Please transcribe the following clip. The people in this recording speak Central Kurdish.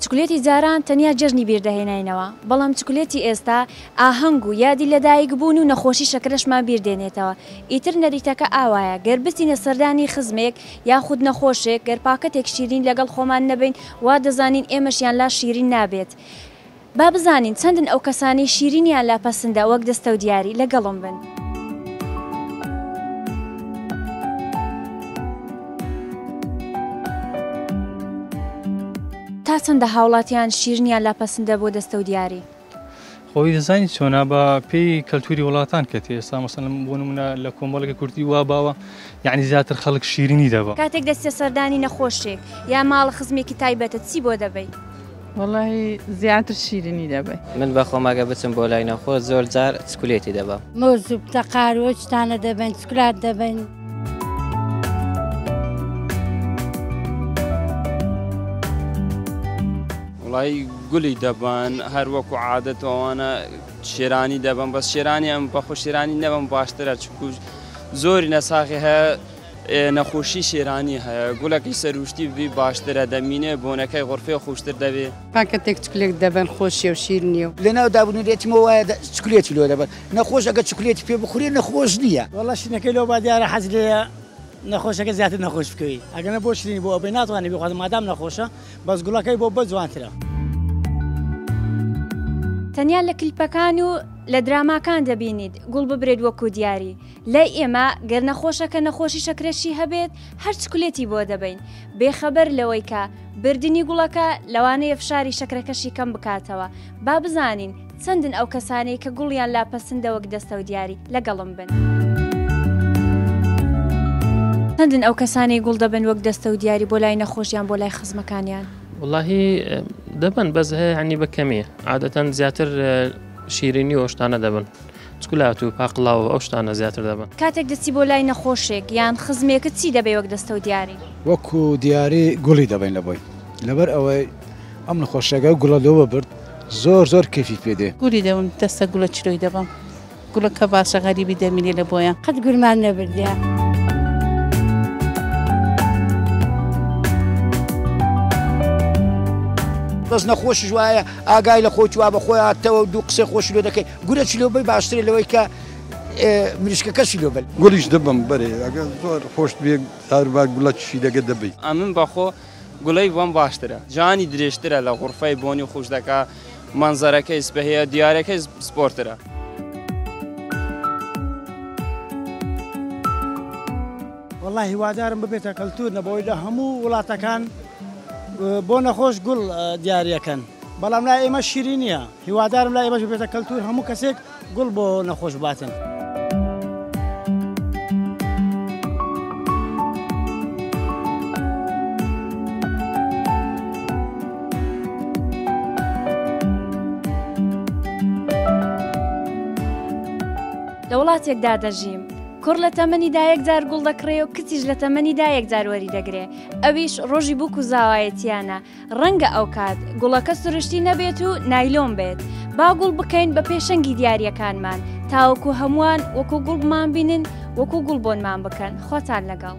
چکولێتی جاران تەنیا جەژنی بیردەهێنینەوە، بەڵام چکولێتی ئێستا ئاهەنگ و یادی لەدایک بوون و نەخۆشی شەکرەشمان بیردێنێتەوە. ئیتر نەریتەکە ئاوایە گەر بچینە سەردانی خزمێک یاخود نەخۆشێک گەر پاکەتێک شیرین لەگەڵ خۆمان نەبین وا دەزانین ئێمەشیان لا شیرین نابێت. با بزانین چەندن ئەو کەسانی شیرینیان لاپەسەندە وەک دەستە و دیاری لەگەڵم بن. تا چەندە هاوڵاتیان شیرنیان لاپەسەندە بۆ دەستە و دیاری؟ خۆی دەزانی چۆنا بە پێی کەلتوری وڵاتان کەێت ئێستا مەسەڵەن بۆ نمونە لە کۆمەڵێکی کورتی وا باوە یعنی زیاتر خەڵک شیرینی دەبە. کاتێک دەستە سەردانی نەخۆشێک یا ماڵ خزمێکی تایبەتە چی بۆ دەبەی؟ وەڵی زیاتر شیرینی دەبێت. من بە خۆماگە بچم بۆ لای نەخۆ زۆر جار چکولێتی دەبە. مۆزوو تەقارۆ شتانە دەبن چکولات دەبن. وڵی گولی دەبن هەر وەکو عادەتەوەوانە شێرانی دەبن بەس شێرانی ئەم بەخۆ شێرانی نەبم باشترە چکو زۆری نەساغی هەیە نەخۆشی شێرانی هەیە گوڵەکەی سەروشتی بی باشترە دەمینێ بۆنەکەی غرفەی خۆشتر دەبێت. پاکەتێک چکولێک دەبن خۆشیە و شیرنیە و لەناو دابنوورێتیمەوە وایە چکولێتی لۆ دەبن نەخۆش ئەگە چکولێتی پێ بخورێ نەخۆش نییە. وەڵا شینەکەی لەو با دیارە حەز لێە نەخۆشەکە زیاتر نەخۆش بکەوی ئەگەنە بۆ شیرینی بۆ ئەوبەی ناتوانێت بخوات مادام نەخۆشە بەس گوڵەکەی بۆ بە جوانترە. تەنیا لە کلیپەکان و لە دراماکان دەبینیت گوڵ ببرێت وەکو دیاری. لای ئێمە گەر نەخۆشەکە نەخۆشی شەکرەشی هەبێت هەر چکولێتی بۆ دەبین بێخەبەر لەوەی کە بردننی گوڵەکە لەوانەیە فشاری شەکرەکەشی کەم بکاتەوە. با بزانین چەندن ئەو کەسانەی کە گوڵیان لاپەسەندە وەک دەستە و دیاری لەگەڵم بن. چەندن ئەو کەسانی گوڵ دەبن وەک دەستە و دیاری بۆ لای نەخۆشیان بۆ لای خزمەکانیان؟ واللهی دەبن بەس هەیە عنی بە کەمیە عادەتەن زیاتر شیرینی و شتانە دەبن چکولات و پاقڵاو ئەو شتانە زیاتر دەبن. کاتێک دەچی بۆ لای نەخۆشێک یان خزمێکت چی دەبێ وەک دەستە و دیاری؟ وەکو دیاری گوڵی دەبین لە بۆی لەبەر ئەوەی ئەم نەخۆشەکە گوڵە لەوە برد زۆر کەفی پێدێ. گوڵی دەبم دەستە گوڵە چرۆی دەبم گوڵەکە باشە غەریبی دەمینێ لە بۆیان قەت گورمان نەبردیە. بەس نەخۆشیش وایە ئاگای لە خۆی وا بە خۆی هاتەوە دوو قسەی خۆشی لۆ دەکەی گورە چیلۆبەی باشترێ لەوەی کە مریشکەکەشی لۆ بن. گوڵیش دەبم بەرێ ئەگە زۆر خۆش بێ هەروە گوڵە چی دەگە دەبی. ئەمن بەخۆ گوڵەی بۆم باشترە جانی درێژترە لە غرفەی بۆنی خۆش دەکا مەنزەرەکەی سپەهەیە دیارەکەی سپۆرترە. وەڵی هیوادارم ببێتە کەلتور نەبەوەی لە هەموو وڵاتەکان بۆ نەخۆش گوڵ دیاریەکەن بەڵام لای ئێمە شیرین نییە هیوادارم لای ئێمەش بێتە کەلتور هەموو کەسێک گوڵ بۆ نەخۆش باتن. لە وڵاتێکدا دەژیم کوڕ لە تەمەنی دایەک جار گوڵ دەکڕێ و کچیش لە تەمەنی دایەک جار وەری دەگرێ ئەویش ڕۆژی بووک و زاوایەتیانە ڕەنگە ئەو کات گوڵەکە سروشتی نەبێت و نایلۆن بێت. با گوڵ بکەین بە پێشەنگی دیاریەکانمان تاوەکو هەمووان وەکو گوڵمان بینن وەکو گوڵ بۆنمان بکەن. خۆتان لەگەڵ.